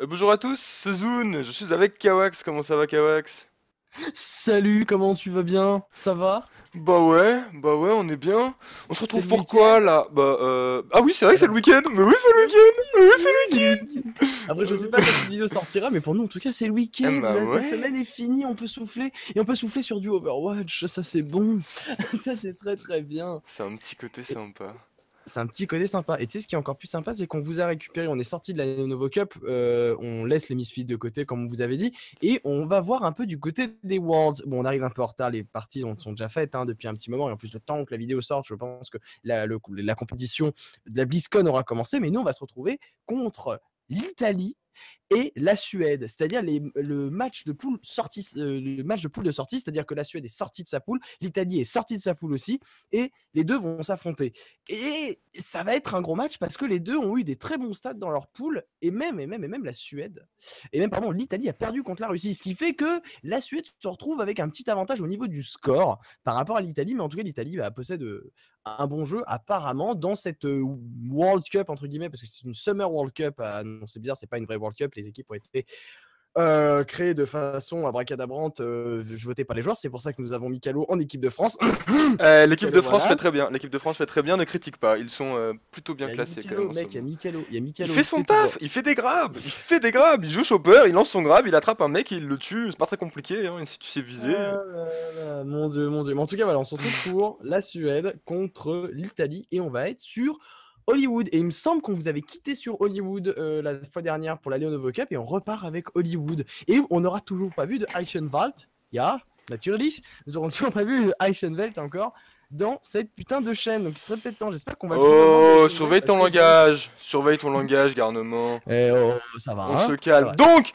Bonjour à tous, c'est Zoon, je suis avec Kawax, comment ça va Kawax? Salut, comment tu vas bien? Ça va? Bah ouais, on est bien. On se C'est retrouve le pourquoi week-end? là? Ah oui c'est vrai que c'est le Alors, week-end, mais oui c'est le week-end, mais oui oui, c'est le week-end. Après, je sais pas quand cette vidéo sortira, mais pour nous, en tout cas, c'est le Eh week-end. bah La ouais, semaine est finie, on peut souffler. Et on peut souffler sur du Overwatch, ça c'est bon. Ça c'est très très bien. c'est un petit côté sympa. C'est un petit côté sympa. Et tu sais, ce qui est encore plus sympa, c'est qu'on vous a récupéré. On est sorti de la Lenovo Cup. On laisse les Misfits de côté, comme on vous avait dit. Et on va voir un peu du côté des Worlds. Bon, on arrive un peu en retard. Les parties sont déjà faites depuis un petit moment. Et en plus, le temps que la vidéo sorte, je pense que la compétition de la BlizzCon aura commencé. Mais nous, on va se retrouver contre l'Italie et la Suède, c'est-à-dire le match de poule de sortie, c'est-à-dire que la Suède est sortie de sa poule, l'Italie est sortie de sa poule aussi, et les deux vont s'affronter. Et ça va être un gros match parce que les deux ont eu des très bons stats dans leur poule, et même la Suède, et même pardon, l'Italie a perdu contre la Russie, ce qui fait que la Suède se retrouve avec un petit avantage au niveau du score par rapport à l'Italie, mais en tout cas l'Italie possède un bon jeu apparemment dans cette World Cup entre guillemets, parce que c'est une Summer World Cup. Non, c'est bizarre, c'est pas une vraie World Cup. Les équipes ont été créées de façon abracadabrante. Je votais pas les joueurs, c'est pour ça que nous avons Mikalo en équipe de France. L'équipe Mikalo, de France fait voilà. très bien, l'équipe de France fait très bien, ne critique pas, ils sont plutôt bien Il y a classés quand même Mikalo, en ce mec, moment. il y a Il Mikalo, fait son c'est tout. taf, il fait des grabs, il joue chopper, il lance son grab, il attrape un mec et il le tue, c'est pas très compliqué, hein, et si tu sais viser. Ah là là, mon dieu, mon dieu. Mais en tout cas, voilà, on se retrouve pour la Suède contre l'Italie et on va être sur Hollywood. Et il me semble qu'on vous avait quitté sur Hollywood la fois dernière pour la Lenovo Cup et on repart avec Hollywood. Et on n'aura toujours pas vu de Eichenwald. Ja, natürlich. Nous n'aurons toujours pas vu de Eichenwald encore dans cette putain de chaîne. Donc il serait peut-être temps. J'espère qu'on va trouver au moins de Oh, Eichenwald parce que surveille ton langage, garnement. ça va, On se hein? Ça calme. va. Donc,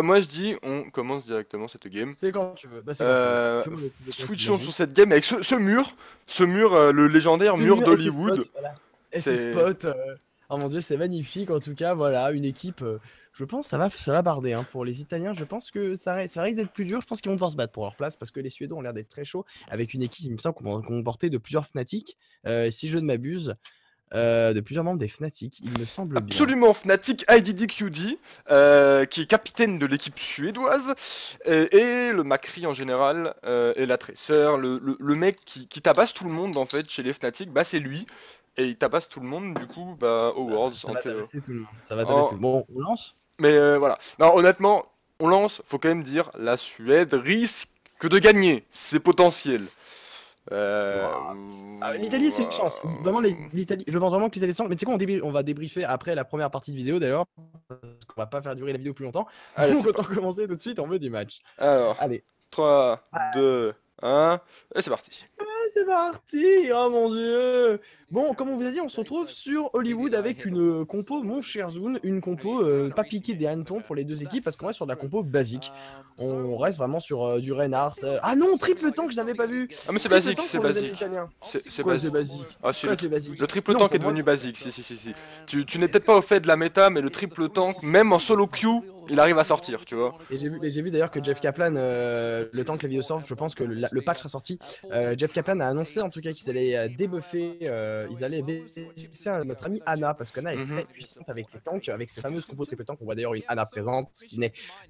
moi je dis, on commence directement cette game. C'est quand tu veux. Bah, c'est quand tu veux. Fais-moi le plus de temps Switchons sur d'énergie. cette game avec ce mur, le légendaire Ce mur mur et ses spots, d'Hollywood. voilà. Et ses C'est spots. Oh mon dieu, c'est magnifique. En tout cas, voilà, une équipe. Je pense que ça va barder hein. Pour les Italiens, je pense que ça risque d'être plus dur. Je pense qu'ils vont devoir se battre pour leur place parce que les Suédois ont l'air d'être très chauds avec une équipe, il me semble, qu'on portait de plusieurs Fnatic, si je ne m'abuse, de plusieurs membres des Fnatic, il me semble bien. absolument Fnatic IDDQD, qui est capitaine de l'équipe suédoise, et le Macri en général, et la Tracer, le mec qui tabasse tout le monde en fait chez les Fnatic, bah c'est lui. Et il tabasse tout le monde du coup bah aux Worlds Ça en va théo. tabasser tout le monde. Ça va tabasser En- tout le monde. Bon, on lance. Mais voilà. Non, honnêtement, on lance, faut quand même dire, la Suède risque de gagner. C'est potentiel. Euh... Ouah. L'Italie, c'est une chance. Vraiment, l'Italie, je pense vraiment que l'Italie, c'est une chance. Mais tu sais quoi, on va débriefer après la première partie de vidéo d'ailleurs. Parce qu'on va pas faire durer la vidéo plus longtemps. Allez, Donc c'est autant parti. commencer tout de suite en vue du match. Alors, Allez. 3, 2, 1, et c'est parti. C'est parti. Oh mon dieu. Bon, comme on vous a dit, on se retrouve sur Hollywood avec une compo, mon cher Zoon, une compo pas piquée des hannetons pour les deux équipes parce qu'on reste sur de la compo basique. On reste vraiment sur du Reinhardt. Ah non, triple tank, je n'avais pas vu. Ah mais c'est Triple basique, tank c'est pour les amis basique. italiens. C'est Quoi, c'est basique. basique? Ah si, Quoi, c'est basique? le triple Non, tank pour est moi. devenu basique, si. Tu n'es peut-être pas au fait de la méta, mais le triple tank, même en solo queue, il arrive à sortir, tu vois. Et j'ai vu d'ailleurs que Jeff Kaplan, le temps que la vidéo sorte, je pense que le patch sera sorti. Jeff Kaplan a annoncé en tout cas qu'ils allaient débuffer, ils allaient baisser notre ami Anna, parce qu'Anna est très Mhm. puissante avec les tanks, avec ses fameuses combos triple tank. On voit d'ailleurs une Anna présente,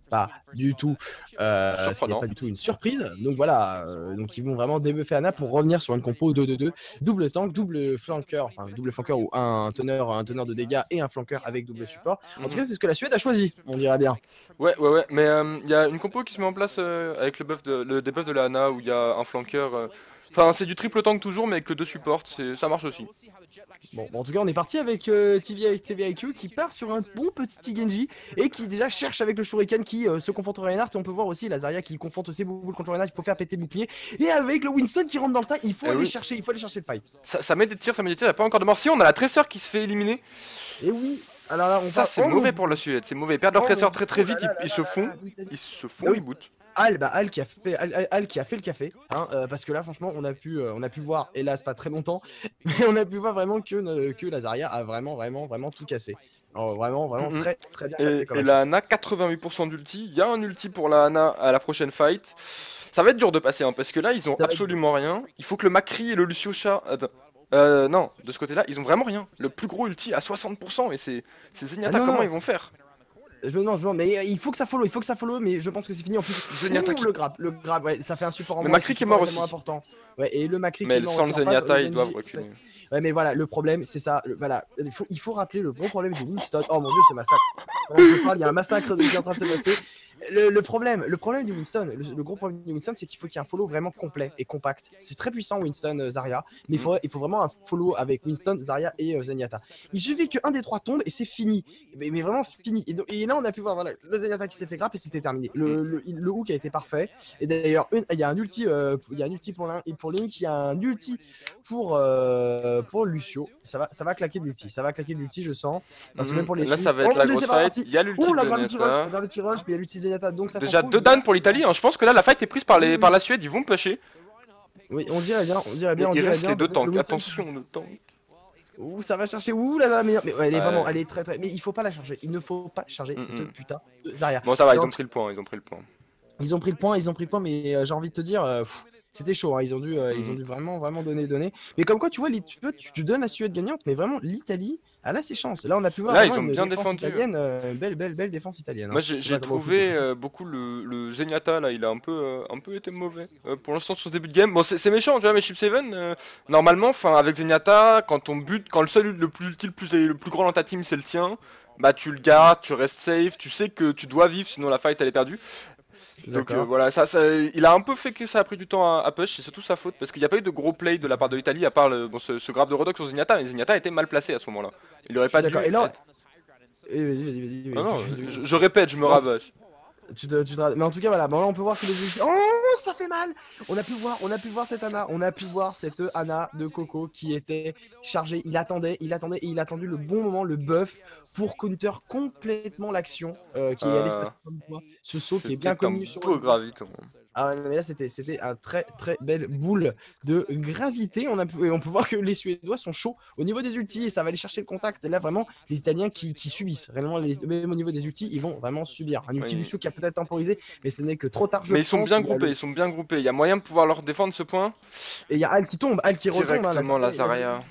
pas du tout, ce qui n'est Surprenant. pas du tout une surprise. Donc voilà, donc ils vont vraiment débuffer Anna pour revenir sur une compo 2-2-2, double tank, double flanqueur, enfin double flanqueur ou un teneur de dégâts et un flanqueur avec double support. En tout Mhm. cas, c'est ce que la Suède a choisi, on dirait bien. Ouais, mais il y a une compo qui se met en place avec le debuff de la Ana où il y a un flanqueur. Enfin, c'est du triple tank toujours, mais avec que deux supports, ça marche aussi. Bon, en tout cas, on est parti avec TVIQ qui part sur un bon petit Genji et qui déjà cherche avec le Shuriken qui se confronte au Reinhardt. Et on peut voir aussi la Zarya qui confronte aussi beaucoup contre le Reinhardt. Il faut faire péter le bouclier. Et avec le Winston qui rentre dans le tas, Eh oui, il faut aller chercher le fight. ça met des tirs, il n'y a pas encore de mort. Si, on a la Tracer qui se fait éliminer. Et oui, alors là, on Ça, parle. c'est Oh mon mauvais pour dieu! la Suède, c'est mauvais. Ils perdent leur Oh mon Tracer dieu! très Oh là vite, là là là là là, l'Italie. ils se Bah font oui. reboot. Al qui a fait, Al qui a fait le café, hein, parce que là, franchement, on a pu voir, hélas, pas très longtemps, mais on a pu voir vraiment que la Zarya a vraiment tout cassé. Alors, vraiment Mhm. très très bien passé comme Et action. la Ana, 88% d'ulti. Il y a un ulti pour la Ana à la prochaine fight. Ça va être dur de passer, hein, parce que là, ils ont Ça va être absolument rien. Il faut que le Macri et le Luciosha. Non, de ce côté-là, ils ont vraiment rien. Le plus gros ulti à 60%, et c'est Ah Zenyatta, non, comment non, ils vont faire? Je me demande, mais il faut que ça follow, mais je pense que c'est fini en plus. Zenyatta qui... Le grab, ouais, ça fait un support en Le moins. Macri qui est mort aussi. Important. Ouais, et le Macri qui est Mais mort sans le aussi en face, Zenyatta, ils Genji, doivent reculer. Ouais, mais voilà, le problème, c'est ça. Voilà, il faut rappeler le gros problème de Winston. Oh mon dieu, ce massacre. Pendant que je parle, il y a un massacre qui est en train de se passer. Le problème du Winston, le gros problème du Winston, c'est qu'il faut qu'il y ait un follow vraiment complet et compact. C'est très puissant Winston, Zarya, mais il faut vraiment un follow avec Winston, Zarya et Zenyatta. Il suffit qu'un des trois tombe et c'est fini, mais vraiment fini. Et là on a pu voir voilà, le Zenyatta qui s'est fait grappe et c'était terminé. Le hook a été parfait. Et d'ailleurs il y a un ulti, pour Link, il y a un ulti pour Lucio. Ça va claquer de l'ulti, je sens. Parce que même pour les là ça va être la grosse fight. Il y a l'ulti de Zenyatta. Gravity Rush, puis il y a l'ulti Zenyatta, donc ça déjà 2 Dan pour l'Italie, hein. Je pense que là la fight est prise par la Suède, ils vont pusher. Oui, on dirait bien. Il reste les 2 tanks, attention le tank. Ouh, ça va chercher, ouh là là, mais elle est vraiment, elle est très très, mais il faut pas la charger, il ne faut pas charger cette putain de Zarya. Bon ça va, ils ont pris le point, Ils ont pris le point, mais j'ai envie de te dire, c'était chaud, hein. Ils ont dû vraiment donner. Mais comme quoi, tu vois, tu donnes la Suède gagnante, mais vraiment l'Italie, elle a ses chances. Là, on a pu voir. Là, ils ont bien défendu. Belle défense italienne. Moi, j'ai trouvé beaucoup le Zenyatta là, il a un peu été mauvais. Pour l'instant, sur ce début de game, bon, c'est méchant, tu vois, mais Chip 7, normalement, avec Zenyatta, quand le seul, le plus utile, le plus grand dans ta team, c'est le tien. Bah, tu le gardes, tu restes safe, tu sais que tu dois vivre, sinon la fight elle est perdue. Donc voilà, il a un peu fait que ça a pris du temps à push, c'est surtout sa faute parce qu'il n'y a pas eu de gros play de la part de l'Italie à part ce grab de Rodok sur Zenyatta, mais Zenyatta était mal placé à ce moment-là. Il aurait pas dû. Et là, vas-y. Non, je répète, je me rabâche. Mais en tout cas voilà, bon là on peut voir que les oh ça fait mal. On a pu voir cette Ana de Coco qui était chargée. Il attendait et il a attendu le bon moment, le buff pour counter complètement l'action qui allait se passer comme quoi. Ce saut qui est bien connu sur le graviton. Ah mais là c'était un très belle boule de gravité. On peut voir que les Suédois sont chauds au niveau des ultis et ça va aller chercher le contact. Et là vraiment les Italiens qui subissent réellement même au niveau des ultis, ils vont vraiment subir. Un ulti Lucio qui a peut-être temporisé, mais ce n'est que trop tard. Mais ils sont bien groupés, il y a moyen de pouvoir leur défendre ce point. Et il y a Al qui tombe, Al qui retombe. Directement la Zarya.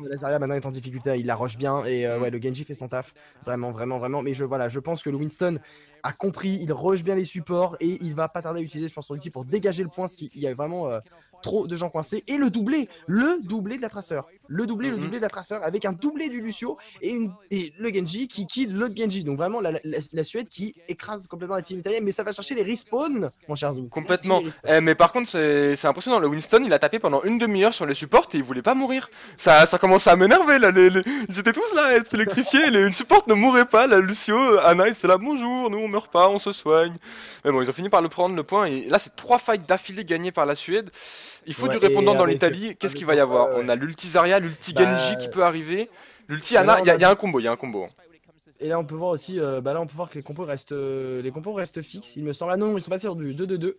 La Zarya maintenant est en difficulté, il la rush bien et ouais le Genji fait son taf. Vraiment. Mais je pense que le Winston a compris, il rush bien les supports et il va pas tarder à utiliser je pense son ulti pour dégager le point s'il y a vraiment trop de gens coincés. Et le doublé de la traceur. Le doublé de la traceur avec un doublé du Lucio et le Genji qui kill l'autre Genji. Donc vraiment la Suède qui écrase complètement la team italienne, mais ça va chercher les respawns, mon cher Zoom. Complètement. Mais par contre c'est impressionnant, le Winston il a tapé pendant une demi-heure sur les supports et il voulait pas mourir. Ça commençait à m'énerver là, ils étaient tous là à être électrifiés, les supports ne mouraient pas, là Lucio, Ana c'était là bonjour, nous on meurt pas, on se soigne. Mais bon ils ont fini par le prendre le point et là c'est 3 fights d'affilée gagnés par la Suède. Il faut du répondant dans l'Italie, qu'est-ce qu'il va y avoir? On a l'ulti Zarya, l'ulti Genji qui peut arriver, l'ulti Ana, il y a un combo, Et là on peut voir aussi, là on peut voir que les compos restent fixes, il me semble. Ah non, ils sont passés sur du 2-2-2.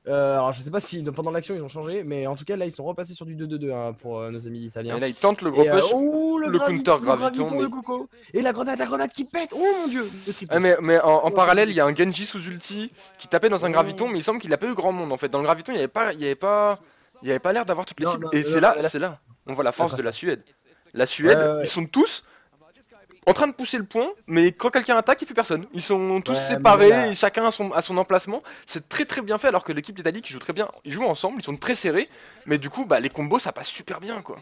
Alors je sais pas si pendant l'action ils ont changé, mais en tout cas là ils sont repassés sur du 2-2-2 hein, pour nos amis italiens. Et là ils tentent le gros push, le counter graviton. Et la grenade qui pète, oh mon dieu. Mais en parallèle il y a un Genji sous ulti qui tapait dans un graviton, mais il semble qu'il a pas eu grand monde en fait. Dans le graviton il y avait pas l'air d'avoir toutes les cibles. Et c'est là, on voit la force de la Suède. La Suède, ils sont tous en train de pousser le point, mais quand quelqu'un attaque, il n'y a plus personne. Ils sont tous séparés, chacun à son emplacement. C'est très bien fait, alors que l'équipe d'Italie qui joue très bien, ils jouent ensemble, ils sont très serrés, mais du coup, les combos ça passe super bien quoi.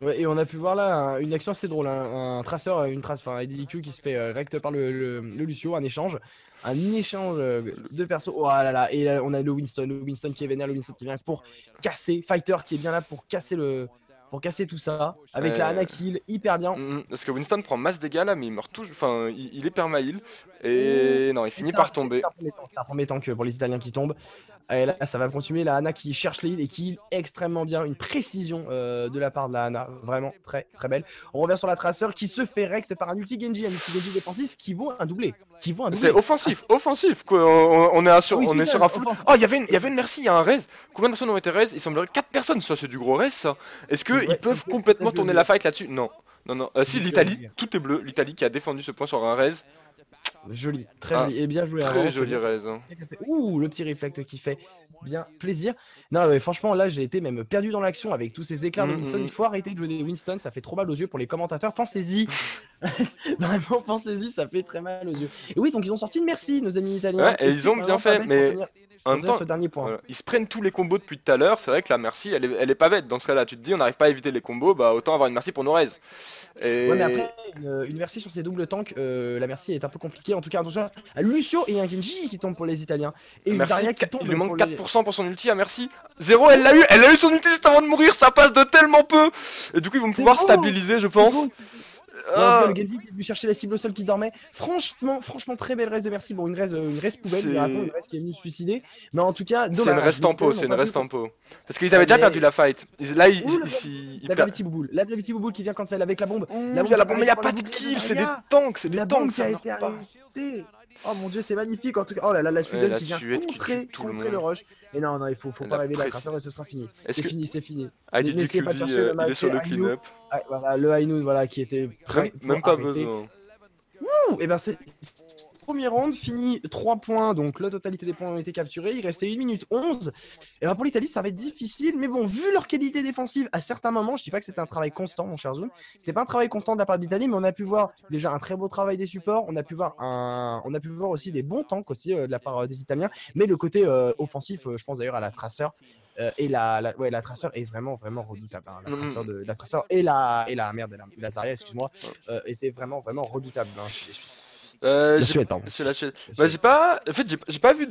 Ouais, et on a pu voir là une action assez drôle, hein. Un traceur, IDQ qui se fait rect par le Lucio, un échange de perso. Oh là là, et là on a le Winston qui est vénère, le Winston qui vient pour casser, Fighter qui est bien là pour casser tout ça, avec la Ana kill, hyper bien. Parce que Winston prend masse dégâts là, mais il meurt toujours, enfin il est perma-heal, et non, il finit par tomber. C'est un premier tank pour les Italiens qui tombent. Et là ça va continuer, la Ana qui cherche l'heal et qui heal extrêmement bien, une précision de la part de la Ana, vraiment très belle. On revient sur la traceur qui se fait rect par un ulti Genji défensif qui vaut un doublé. C'est offensif quoi. On est sur un full. Oh il y avait une merci, il y a un raise. Combien de personnes ont été raise? Il semblerait 4 personnes, ça c'est du gros raise ça. Est-ce qu'ils peuvent complètement tourner la fight là-dessus? Non. Si l'Italie, tout est bleu, l'Italie qui a défendu ce point sur un raise. Joli, très Ah, joli. Et bien joué très avant. joli raise. Hein. Ouh, le petit reflect qui fait bien plaisir. Non, mais franchement, là, j'ai été même perdu dans l'action avec tous ces éclairs de Winston. Il faut arrêter de jouer des Winston, ça fait trop mal aux yeux pour les commentateurs. Pensez-y. Vraiment, pensez-y, ça fait très mal aux yeux. Et oui, donc ils ont sorti une merci, nos amis italiens. Ouais, et ils ont bien fait, mais en même temps, ce dernier point. voilà, ils se prennent tous les combos depuis tout à l'heure. C'est vrai que la merci, elle est pas bête. Dans ce cas-là, tu te dis, on n'arrive pas à éviter les combos, bah autant avoir une merci pour nos raises. Et... Ouais, mais après, une merci sur ces doubles tanks, la merci est un peu compliquée. En tout cas, attention à Lucio et un Genji qui tombe pour les Italiens. Et une merci, Zarya qui tombe. il lui manque 4% pour son ulti, ah merci. 0, elle a eu son ulti juste avant de mourir, ça passe de tellement peu. Et du coup, ils vont pouvoir stabiliser, je pense. Le Genji qui est venu chercher la cible au sol qui dormait. Franchement, très belle raise de merci. Bon, une raise poubelle, une raise qui est venue se suicider. Mais en tout cas, c'est une raise tempo, c'est une raise tempo. Parce qu'ils avaient déjà perdu la fight. Là, ils la Gravity Bouboule. La Gravity Bouboule qui vient cancel avec la bombe. Il y a la bombe, mais il n'y a pas de kill, c'est des tanks, c'est des tanks. Qui a été arrêtée. Oh mon dieu, c'est magnifique en tout cas. Oh là là, la Suède qui vient contrer le rush. Et non, il faut pas rêver la Tracer et ce sera fini. C'est fini. N'essayez pas de chercher le match. Il est sur le clean-up. Voilà, le high noon, voilà, qui était prêt. Même pas besoin. Ouh, et ben c'est. Premier round fini 3 points, donc la totalité des points ont été capturés, il restait 1 minute 11. Et ben pour l'Italie ça va être difficile, mais bon, vu leur qualité défensive à certains moments, je dis pas que c'était un travail constant mon cher Zoom, c'était pas un travail constant de la part de l'Italie, mais on a pu voir déjà un très beau travail des supports, on a pu voir aussi des bons tanks aussi de la part des Italiens, mais le côté offensif, je pense d'ailleurs à la Tracer. Et la Tracer est vraiment redoutable. Hein. La Tracer et la Zarya, excuse-moi, était vraiment redoutable hein, chez les Suisses. C'est la Suède. Bah, j'ai pas vu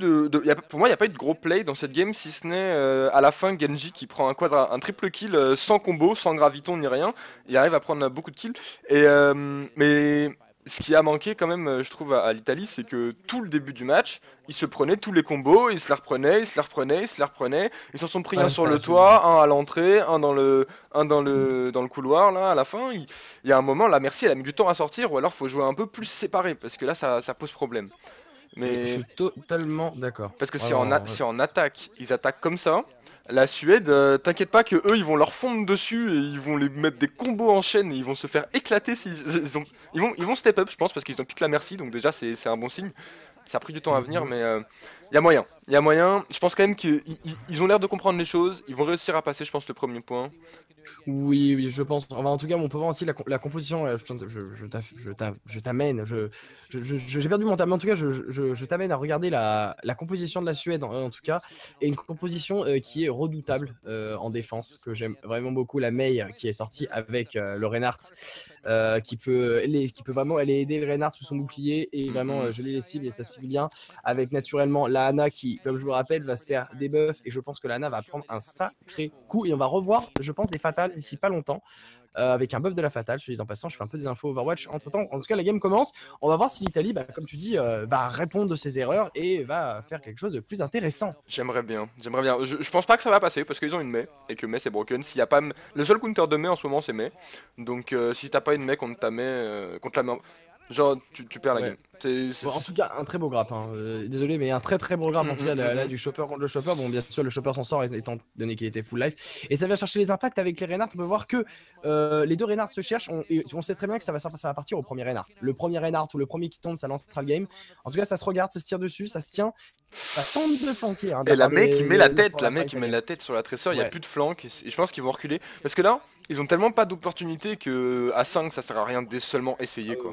pour moi, il n'y a pas eu de gros play dans cette game, si ce n'est à la fin Genji qui prend un triple kill sans combo, sans graviton ni rien. Il arrive à prendre beaucoup de kills. Mais ce qui a manqué quand même, je trouve, à l'Italie, c'est que tout le début du match, ils se prenaient tous les combos, ils se les reprenaient. Ils s'en sont pris un sur le toit, un à l'entrée, un dans le couloir. Là, à la fin, il y a un moment, la merci, elle a mis du temps à sortir, ou alors faut jouer un peu plus séparé, parce que là, ça pose problème. Mais je suis totalement d'accord. Parce que si en attaque, ils attaquent comme ça. La Suède, t'inquiète pas que eux ils vont leur fondre dessus et ils vont les mettre des combos en chaîne et ils vont se faire éclater ils vont step up je pense parce qu'ils ont piqué la merci donc déjà c'est un bon signe. Ça a pris du temps à venir mais il y a moyen. Je pense quand même qu'ils ont l'air de comprendre les choses, ils vont réussir à passer je pense le premier point. Oui, je pense. Enfin, en tout cas, on peut voir aussi la composition. Je t'amène. J'ai perdu mon mais en tout cas, je t'amène à regarder la composition de la Suède, en tout cas, et une composition qui est redoutable en défense, que j'aime vraiment beaucoup. La Mei qui est sortie avec le Reinhardt, qui peut vraiment aller aider le Reinhardt sous son bouclier et vraiment geler les cibles et ça se finit bien. Avec naturellement la Ana qui, comme je vous le rappelle, va se faire des buffs et je pense que la Ana va prendre un sacré coup et on va revoir, je pense, des fatales d'ici pas longtemps. Avec un buff de la fatale, je te dis en passant, je fais un peu des infos Overwatch entre temps. En tout cas, la game commence. On va voir si l'Italie, comme tu dis, va répondre de ses erreurs et va faire quelque chose de plus intéressant. J'aimerais bien. Je pense pas que ça va passer parce qu'ils ont une Mei et que Mei c'est broken. S'il y a pas le seul counter de Mei en ce moment c'est Mei. Donc si t'as pas une Mei contre ta Mei, contre la Mei. Genre, tu perds la game. Bon, en tout cas, un très beau grappe. Hein. Désolé, mais un très beau grappe. En tout cas, là, du Chopper contre le Chopper. Bon, bien sûr, le Chopper s'en sort étant donné qu'il était full life. Et ça vient chercher les impacts avec les Reinhardt. On peut voir que les deux Reinhardt se cherchent. On sait très bien que ça va partir au premier Reinhardt. Le premier Reinhardt ou le premier qui tombe, ça lance le game. En tout cas, ça se regarde, ça se tire dessus, ça se tient. Ça tente de flanquer. Hein, et la Mei qui met la tête sur la Tracer, il n'y a plus de flank. Et je pense qu'ils vont reculer. Parce que là, ils ont tellement pas d'opportunité que à 5, ça sert à rien de seulement essayer quoi.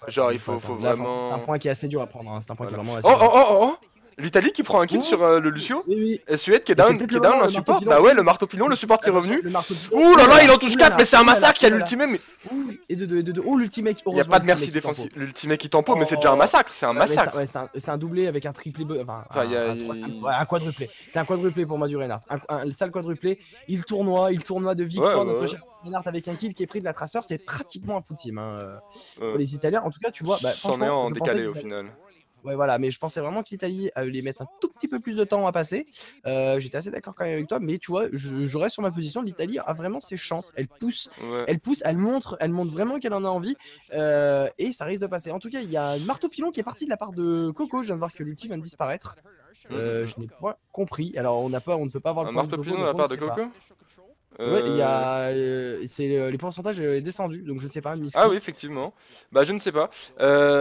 Genre il faut vraiment... C'est un point qui est assez dur à prendre, hein. C'est un point qui est vraiment assez dur. Oh L'Italie qui prend un kill sur le Lucio. Oui. Et Suède qui est down un support. Bah ouais, le marteau pilon, le support qui est revenu. Ouh là là, il en touche 4, mais c'est un massacre, il y a l'ultimate. Mais... Et de deux. Oh, l'ultimate. Il n'y a pas de merci défensif. L'ultimate qui tempo, mais c'est déjà un massacre. C'est un massacre. C'est un doublé avec un triplé. Enfin, un quadruplé. C'est un quadruplé pour moi du Reinhardt. Un sale quadruplé. Il tournoi de victoire. Notre cher Reinhardt avec un kill qui est pris de la Tracer. C'est pratiquement un full team. Pour les Italiens, en tout cas, tu vois. C'en est en décalé au final. Ouais, voilà, mais je pensais vraiment que l'Italie allait mettre un tout petit peu plus de temps à passer. J'étais assez d'accord quand même avec toi, mais tu vois, je reste sur ma position. L'Italie a vraiment ses chances. Elle pousse, elle montre vraiment qu'elle en a envie. Et ça risque de passer. En tout cas, il y a un marteau pilon qui est parti de la part de Coco. Je viens de voir que l'ulti vient de disparaître. Je n'ai pas compris. Alors, on ne peut pas avoir le marteau pilon de la part de Coco. Ouais, il y Euh, a. Les pourcentages est descendu, donc je ne sais pas, Ah oui, misclick. effectivement. Bah, je ne sais pas.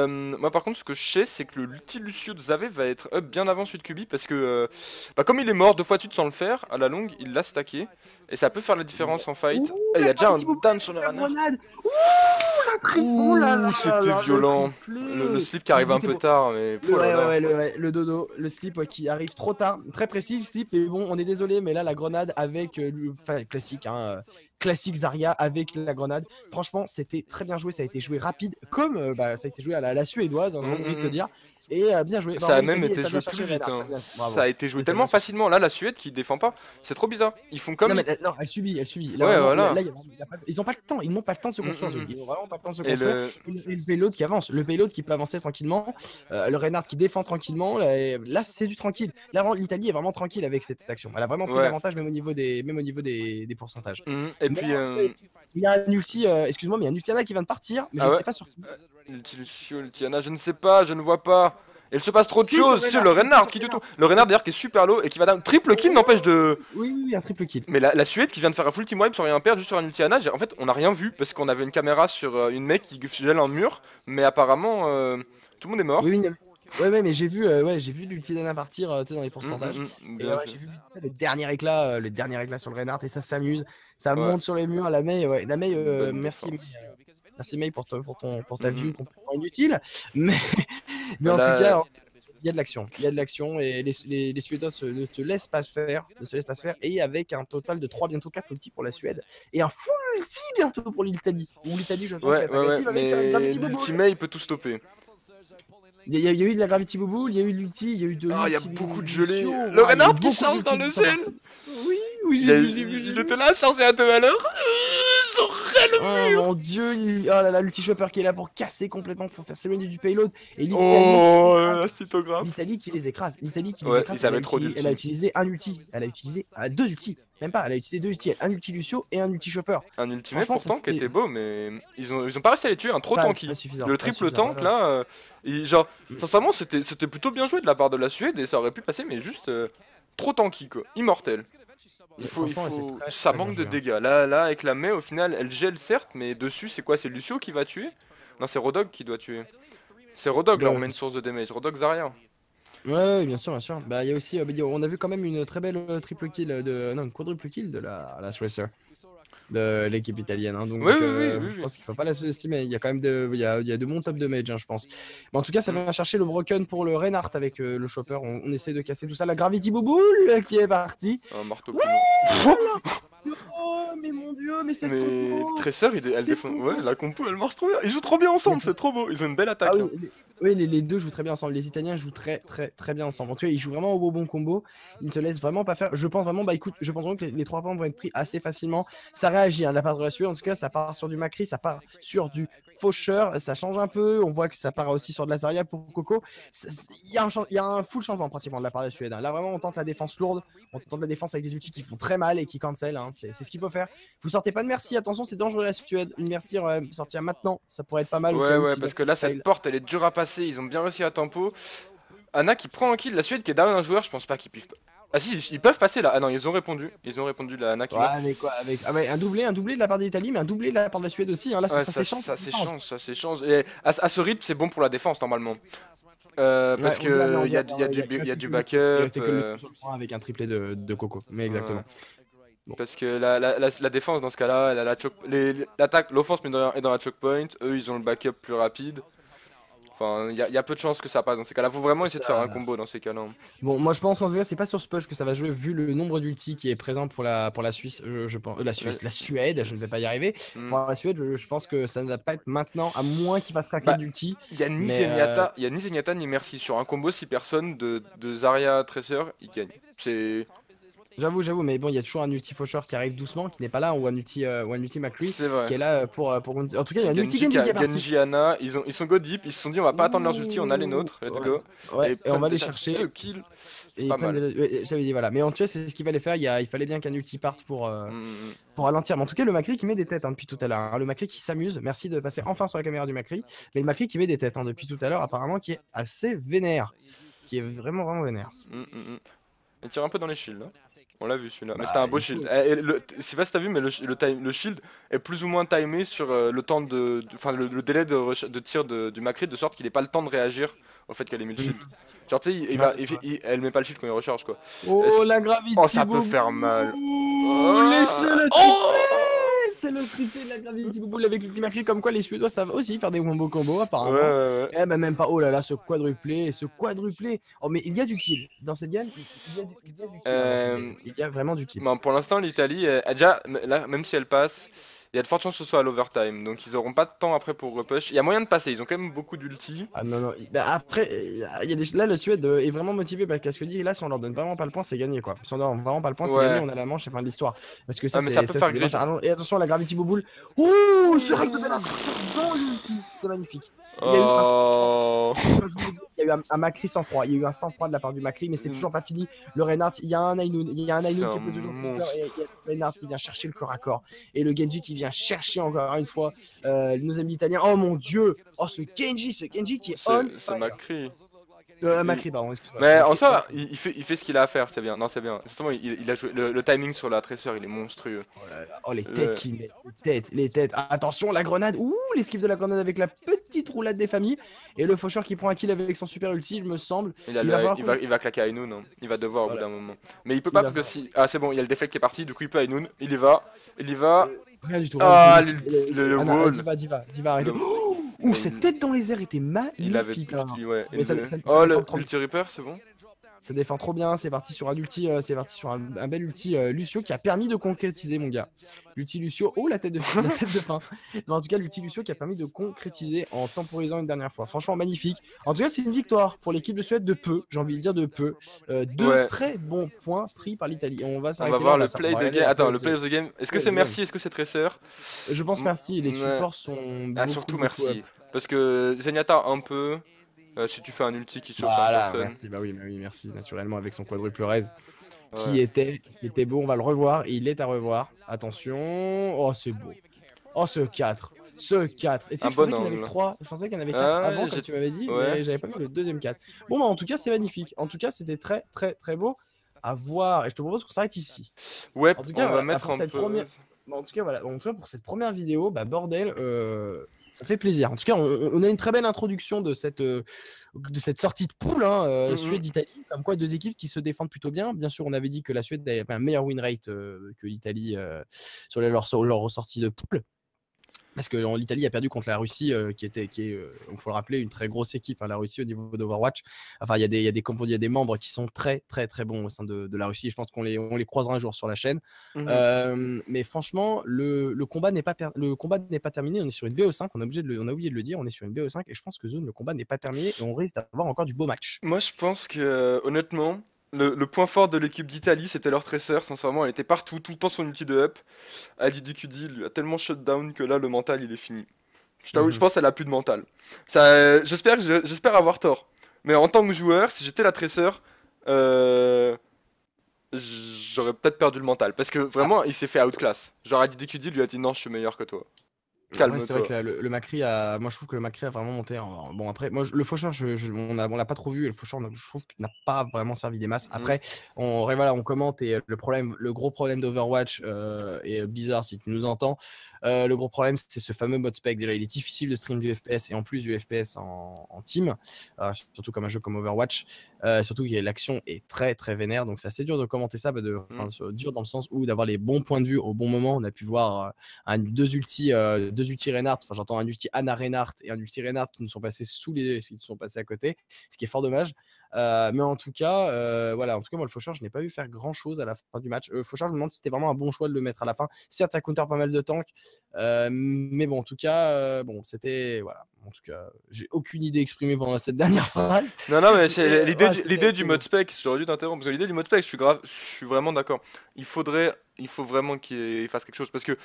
Moi, par contre, ce que je sais, c'est que le l'ulti Lucio de Zave va être up bien avant celui de Kubi parce que, bah, comme il est mort 2 fois de suite sans le faire, à la longue, il l'a stacké. Et ça peut faire la différence en Ouh, fight. Et il y la a déjà un gravity ball, down sur le la Reinhardt. grenade. Oh là Ouh, là là c'était là, le violent. Le triplé. slip qui J'ai arrive un goûté peu bon. tard, mais oh là Ouais, ouais, là. ouais, le dodo, le slip qui arrive trop tard. Très précis le slip, mais bon, on est désolé, mais là, la grenade avec. Enfin, classique, hein. Classique Zarya avec la grenade. Franchement, c'était très bien joué. Ça a été joué rapide, comme bah, ça a été joué à la suédoise, hein, Hum, j'ai hum, envie de te hum. dire. Et bien joué. Ça Bravo a même l'Italie, et été ça vient joué plus chercher vite, Reinhardt. Ça hein. vient. Ça Bravo. a été joué Et ça vient tellement chercher. facilement. Là, la Suède qui défend pas, c'est trop bizarre. Ils font Non, comme. mais non, elle subit, elle subit. Là, Ouais, vraiment, là, voilà. ils ont pas le temps, ils n'ont pas le temps de se Hum, construire. hum, hum. Ils n'ont vraiment pas le temps de se Et construire. le. Et le payload qui avance, le payload qui peut avancer tranquillement, le Reinhardt qui défend tranquillement. Là, c'est du tranquille. Là, vraiment, l'Italie est vraiment tranquille avec cette action. Elle a vraiment pris Ouais. l'avantage, même au niveau des pourcentages. Et Mais puis. il y a un ulti, excuse-moi, mais il y a un ulti qui vient de partir, mais je Ah ne ouais? sais pas sur qui. L'ulti Lucio, l'ulti Ana, je ne sais pas, je ne vois pas. Il se passe trop de Si, sur choses, c'est le Reinhardt, Reinhardt qui tue tout. Le Reinhardt d'ailleurs qui est super low et qui va down. Triple kill n'empêche de. Oui, oui, oui, un triple kill. Mais la Suède qui vient de faire un full team wipe sur rien perdre juste sur un ulti Ana, en fait on n'a rien vu parce qu'on avait une caméra sur une mec qui gèle un mur, mais apparemment tout le monde est Oui, mort. oui, ouais, mais j'ai vu l'ulti d'Anna partir, tu sais, dans les pourcentages. Et Bien ouais, vu. j'ai vu le dernier éclat sur le Reinhardt et ça s'amuse, ça Ouais, monte sur les murs. La Mei, ouais, la Mei, bonne merci, défense. merci Mei pour ta view Mhm. complètement inutile. Mais, mais Bah en tout là, cas, il y a de l'action, il y a de l'action et les Suédois ne te laissent pas se faire, ne se laissent pas se faire. Et avec un total de 3 bientôt 4 ultis pour la Suède et un full ulti bientôt pour l'Italie. Où l'Italie, je pense, va être ouais, agressive avec un mais Gravity Bubble. l'ultimate il peut tout stopper. Il y a eu de la Gravity Bubble, il y a eu de l'ulti, il y a eu de Ah, il y a l'ulti beaucoup de gelées. Lucio. Le Ah, il y a eu Reinhardt qui beaucoup change dans d'ulti le qui sont gel. partis. Oui, oui, j'ai vu, j'ai vu, j'ai Il vu. était là à changer à 2 valeurs. J'aurais Oh le mur. mon dieu, oh là là, l'ulti chopper qui est là pour casser complètement, pour faire s'éloigner du payload. Et l'Italie qui Oh, s'écrase. l'astitographe. L'Italie qui les écrase. L'Italie qui les Ouais, écrase. ils avaient trop Elle a d'ulti. utilisé un ulti. Elle a utilisé deux ultis. Même pas, elle a utilisé deux ultis. Un ulti Lucio et un ulti chopper. Un ultimate Franchement, ça pourtant qui c'était était beau, mais ils ont pas réussi à les tuer, un trop pas tanky. suffisant. Le Pas triple suffisant. tank là, genre, Mm. sincèrement c'était plutôt bien joué de la part de la Suède et ça aurait pu passer, mais juste trop tanky quoi, immortel. Franchement, c'est Ça très bien manque de joué, hein. dégâts. Là avec la Mei au final elle gèle certes, mais dessus c'est quoi? C'est Lucio qui va tuer? Non, c'est Rodog qui doit tuer. C'est Rodog leur Ouais, main source de damage, Rodog Zarya. ouais, bien sûr, bien sûr. Bah, il y a aussi, on a vu quand même une très belle triple kill non, une quadruple kill de la Tracer de l'équipe italienne, hein. Oui, Donc, oui, oui, oui, je oui. pense qu'il faut pas la sous-estimer. Il y a quand même il y a de bons top de mage, hein, je pense. Mais en tout cas, ça Mm. vient chercher le broken pour le Reinhardt avec le chopper. On essaie de casser tout ça. La Gravity Bouboule qui est partie. Un marteau Ouais, pilon. oh, mais mon dieu, mais cette Mais combo, Tracer, elle cette défend. Ouais, combo. la compo elle marche trop bien. Ils jouent trop bien ensemble, c'est trop beau. Ils ont une belle Ah attaque, oui, hein. les deux jouent très bien ensemble. Les Italiens jouent très bien ensemble. En tout cas, ils jouent vraiment au bon combo. Ils ne se laissent vraiment pas faire. Je pense vraiment, bah écoute, je pense vraiment que les 3 points vont être pris assez facilement. Ça réagit, hein, de la part de la Suède. En tout cas, ça part sur du Macri, ça part sur du Faucheur. Ça change un peu. On voit que ça part aussi sur de la Zarya pour Coco. Il y a un full changement pratiquement de la part des Suèdes, hein. Là, vraiment, on tente la défense lourde. On tente la défense avec des outils qui font très mal et qui cancel, hein. C'est ce qu'il faut faire. Vous sortez pas de merci. Attention, c'est dangereux la Suède. Une merci sortir maintenant. Ça pourrait être pas mal au cas où Ouais, si parce que merci là, fail. cette porte, elle est dure à passer. Ils ont bien réussi à tempo. Anna qui prend un kill, la Suède qui est down un joueur, je pense pas qu'ils puissent. Ah si, ils peuvent passer là. Ah non, ils ont répondu. Ils ont répondu, la Anna qui Ouais, meurt. mais quoi, avec un doublé de la part d'Italie, mais un doublé de la part de la Suède aussi, hein. Là, Ouais, ça s'échange. ça s'échange, ça s'échange. Et à ce rythme, c'est bon pour la défense normalement. Ouais, Parce on dirait, mais que on il y a, dirait, y a du, il y a restait du que le il backup. restait que le sur le point avec un triplé de Coco. Mais Ouais. exactement. Bon. Parce que la défense dans ce cas-là, elle a l'attaque, l'offense mais est dans la choke point. Eux, ils ont le backup plus rapide. Enfin, y a peu de chances que ça passe dans ces cas-là. Faut vraiment essayer de faire un Ça- combo dans ces cas-là. Bon, moi je pense qu'en tout cas, c'est pas sur ce push que ça va jouer, vu le nombre d'ulti qui est présent pour la Suisse, je pense, la Suède, je ne vais pas y arriver. Hmm. Pour la Suède, je pense que ça ne va pas être maintenant, à moins qu'il fasse craquer Bah, d'ulti. Il y a ni Mais, Zenyatta, il y a ni Zenyatta ni Merci. Sur un combo 6 personnes de Zarya Tracer, ils gagnent. C'est J'avoue, mais bon, il y a toujours un ulti Faucheur qui arrive doucement, qui n'est pas là, ou un ulti McCree c'est vrai. qui est là pour. En tout cas, il y a un ulti Genji, Genji qui est parti. Genji, Anna, ils sont go deep, ils se sont dit on va pas attendre leurs ultis, on a les nôtres, let's go. Ouais, Et et ils on prennent va les déjà chercher. 2 kills, Et c'est pas mal. ouais, j'avais dit voilà. Mais en tout cas, c'est ce qu'il fallait faire. Il fallait bien qu'un ulti parte Hmm. pour ralentir. Mais en tout cas, le Macri qui met des têtes, hein, depuis tout à l'heure, hein. Le Macri qui s'amuse. Merci de passer enfin sur la caméra du Macri. Mais le Macri qui met des têtes, hein, depuis tout à l'heure, apparemment, qui est assez vénère. Qui est vraiment vénère. Il tire un peu dans les shields. Hein. On l'a vu celui-là. Mais c'était Bah, un beau il shield. faut. Je sais pas si t'as vu, mais le shield est plus ou moins timé sur le temps enfin, le délai de tir du Macri, de sorte qu'il ait pas le temps de réagir au fait qu'elle ait mis le Mm. shield. Genre, tu sais, Ouais. elle met pas le shield quand il recharge, quoi. Oh, la Oh, Gravity ça peut faire mal. Bobo! Laissez Oh, le triplé! oh C'est le triplé de la Gravity Bobo avec l'ultime Macri, comme quoi les Suédois savent aussi faire des combos Ouais, apparemment. ouais, ouais. Eh ben même pas, oh là là, ce quadruplé, ce quadruplé. Oh mais il y a du kill dans cette game, il y a du kill hein, dans cette game. Euh, Il y a vraiment du kill. Bon, pour l'instant, l'Italie, déjà, là, même si elle passe, il y a de fortes chances que ce soit à l'overtime. Donc, ils auront pas de temps après pour repush. Il y a moyen de passer, ils ont quand même beaucoup d'ulti. Ah non, non, bah, après, il y a là, la Suède est vraiment motivée parce que dit là, si on leur donne vraiment pas le point, c'est gagné quoi. Si on leur donne vraiment pas le point, c'est gagné, Ouais. on a la manche, c'est fin de l'histoire. Parce que Ah, ça, mais ça c'est peut ça, faire c'est des grid. manches. Et attention, la Gravity Bubble. Ouh, ce règle de pénétration dans l'ulti, c'était magnifique. Il y a eu un Oh. il y a eu un Macri sans froid, il y a eu un sang froid de la part du Macri, mais c'est toujours pas fini. Le Reinhardt, il y a un Ainoun, il y a un C'est Ainoun qui un peut toujours faire peur, et monstre. il y a le Reinhardt qui vient chercher le corps à corps, et le Genji qui vient chercher encore une fois nos amis italiens. Oh mon dieu, oh ce Genji qui est on C'est fire. Macri. Macri, pardon, excuse-moi. Mais en Macri, soi, il fait ce qu'il a à faire, c'est bien. Non, c'est bien. Sincèrement, il a joué. Le timing sur la tresseur, il est monstrueux. oh là là, oh, les têtes Le- qu'il met, les têtes. Ah, attention, la grenade, ouh, l'esquive de la grenade avec la petite roulade des familles, et le faucheur qui prend un kill avec son super ulti, il me semble. Il va falloir il va claquer Ainoun, hein. Il va devoir au bout voilà. d'un moment. Mais il peut Il pas va parce que falloir. si. Ah, c'est bon, il y a le deflect qui est parti, du coup il peut Ainoun. Il y va. Il y va. Rien du tout, Ah, rien du tout. le Ah non, wall. Diva, arrêtez. Le- Ouh, mais cette tête dans les airs était il avait magnifique. Hein. ouais. Mais ça Oh, défend trop bien. l'ulti Reaper, c'est bon? Ça défend trop bien. C'est parti sur un ulti, c'est parti sur un bel ulti Lucio qui a permis de concrétiser, mon gars. L'ulti Lucio, oh la tête de la tête de fin. Mais en tout cas, l'ulti Lucio qui a permis de concrétiser en temporisant une dernière fois. Franchement, magnifique. En tout cas, c'est une victoire pour l'équipe de Suède de peu, j'ai envie de dire de peu. Deux Ouais. très bons points pris par l'Italie. On va On s'arrêter va là. voir on va le play de regarder game. la Attends, le play play of the game. Est-ce que play c'est of the game. Merci? Est-ce que c'est Tracer? Je pense merci. Les Ouais. supports sont Ah, beaucoup, surtout beaucoup merci. up. Parce que Zenyatta un peu. Si tu fais un ulti qui sauve chaque Voilà, personne. merci, bah oui, merci, naturellement, avec son quadruple raise qui Ouais. était beau, on va le revoir, il est à revoir, attention, oh c'est beau, oh ce 4, ce 4, et tu sais Un que je bon pensais qu'il y en avait angle. 3, je pensais qu'il y en avait 4 Ah, avant, ouais, comme tu m'avais dit, ouais. mais j'avais pas vu le deuxième 4. Bon bah en tout cas c'est magnifique, en tout cas c'était très très très beau à voir, et je te propose qu'on s'arrête ici. Ouais, En tout on cas, va voilà, mettre pour un cette peu. première... En tout cas, voilà. En tout cas, pour cette première vidéo, bah, bordel, ça fait plaisir. En tout cas, on a une très belle introduction de cette sortie de poule, hein, Suède-Italie. Comme quoi, deux équipes qui se défendent plutôt bien. Bien sûr, on avait dit que la Suède avait un meilleur win rate que l'Italie sur leur ressortie de poule. Parce que l'Italie a perdu contre la Russie, qui est, il faut le rappeler, une très grosse équipe, hein, la Russie au niveau d'Overwatch. Enfin, il y a des membres qui sont très très très bons au sein de la Russie. Je pense qu'on les croisera un jour sur la chaîne. Mais franchement, le combat n'est pas terminé. On est sur une BO5. On a oublié de le dire. On est sur une BO5 et je pense que Zone, le combat n'est pas terminé et on risque d'avoir encore du beau match. Moi, je pense que, honnêtement, le point fort de l'équipe d'Italie, c'était leur Tracer. Sincèrement, elle était partout, tout le temps sur une ulti de up. ADDQD lui a tellement shutdown que là, le mental, il est fini. Je t'avoue, je pense qu'elle a plus de mental. J'espère avoir tort. Mais en tant que joueur, si j'étais la Tracer, j'aurais peut-être perdu le mental. Parce que vraiment, il s'est fait outclass. Genre, ADDQD lui a dit non, je suis meilleur que toi. Ouais, Calme-toi. c'est vrai que le Macri a. Moi, je trouve que le Macri a vraiment monté. Bon, après, moi, le Faucheur, on l'a pas trop vu. Et le Faucheur, je trouve qu'il n'a pas vraiment servi des masses. Après, on commente. Et le gros problème d'Overwatch, et Blizzard, si tu nous entends, le gros problème, c'est ce fameux mode spec. Déjà, il est difficile de stream du FPS et en plus du FPS en team, surtout comme un jeu comme Overwatch. Surtout que l'action est très très vénère. Donc, c'est assez dur de commenter ça. Dur dans le sens où d'avoir les bons points de vue au bon moment. On a pu voir deux ultis Reinhardt, enfin j'entends un ulti Anna Reinhardt et un ulti Reinhardt qui nous sont passés qui nous sont passés à côté, ce qui est fort dommage. Mais en tout cas, voilà, en tout cas moi le Faucheur je n'ai pas vu faire grand chose à la fin du match. Faucheur, je me demande si c'était vraiment un bon choix de le mettre à la fin. Certes ça counter pas mal de tanks, mais bon en tout cas, c'était voilà. En tout cas, j'ai aucune idée exprimée pendant cette dernière phrase. Non, mais c'est l'idée du bon. mode spec, j'aurais dû t'interrompre, parce que l'idée du mode spec, je suis vraiment d'accord. Il faut vraiment qu'il fasse quelque chose, parce que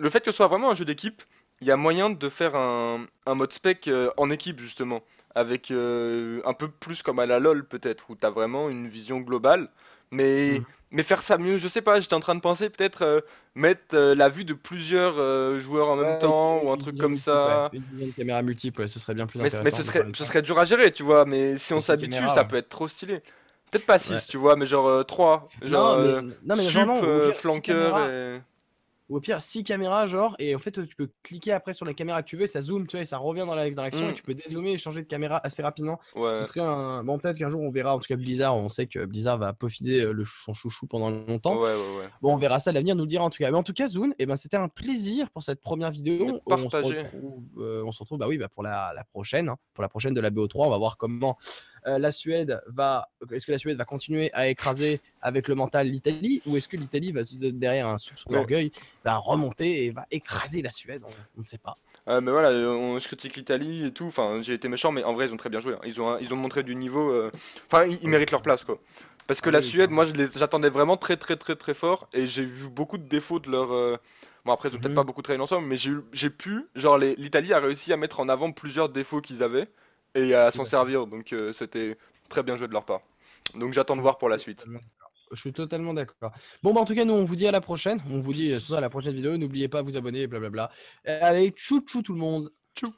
le fait que ce soit vraiment un jeu d'équipe, il y a moyen de faire un mode spec en équipe, justement, avec un peu plus comme à la LoL, peut-être, où t'as vraiment une vision globale, mais faire ça mieux, je sais pas, j'étais en train de penser peut-être mettre la vue de plusieurs joueurs en même temps, ou un truc comme ça. Une caméra multiple, ce serait bien plus Mais intéressant. ce serait dur à gérer, tu vois, mais si on Et ces s'habitue, caméras, ça ouais. peut être trop stylé. Peut-être pas Ouais. 6, tu vois, mais genre 3. Genre Non, mais sup, vraiment, au pire, 6 flanqueur caméras. et... Ou au pire, 6 caméras, genre, et en fait, tu peux cliquer après sur la caméra que tu veux, et ça zoome, tu vois, et ça revient dans l'action, et Hmm, tu peux dézoomer et changer de caméra assez rapidement. Ce ouais, serait un. Bon, peut-être qu'un jour on verra, en tout cas Blizzard, on sait que Blizzard va peaufiner son chouchou pendant longtemps. ouais. Bon, on verra ça, l'avenir nous le dira en tout cas. Mais en tout cas, Zune, eh ben, c'était un plaisir pour cette première Mais vidéo. partagé. On se retrouve bah oui, bah pour la prochaine, hein, pour la prochaine de la BO3. On va voir comment la Suède va. Est-ce que la Suède va continuer à écraser avec le mental l'Italie, ou est-ce que l'Italie va, derrière un soupçon Mais, d'orgueil, va remonter et va écraser la Suède? On ne sait pas. mais voilà, je critique l'Italie et tout, enfin j'ai été méchant, mais en vrai ils ont très bien joué, hein. Ils ont montré du niveau, enfin ils Oui, méritent leur place quoi. Parce que ah la oui, oui, Suède, clairement. moi j'attendais vraiment très fort, et j'ai vu beaucoup de défauts de leur... Bon après ils ont peut-être pas Mhm. beaucoup travaillé ensemble, mais j'ai pu, genre l'Italie a réussi à mettre en avant plusieurs défauts qu'ils avaient, et à Tout s'en à fait. servir, donc c'était très bien joué de leur part. Donc j'attends Je de suis voir pour la suite. totalement d'accord. Je suis totalement d'accord. Bon, bah, en tout cas, nous, on vous dit à la prochaine. On vous dit sur ça à Peace. la prochaine vidéo. N'oubliez pas de vous abonner, blablabla. Allez, tchou tchou tout le monde. Tchou.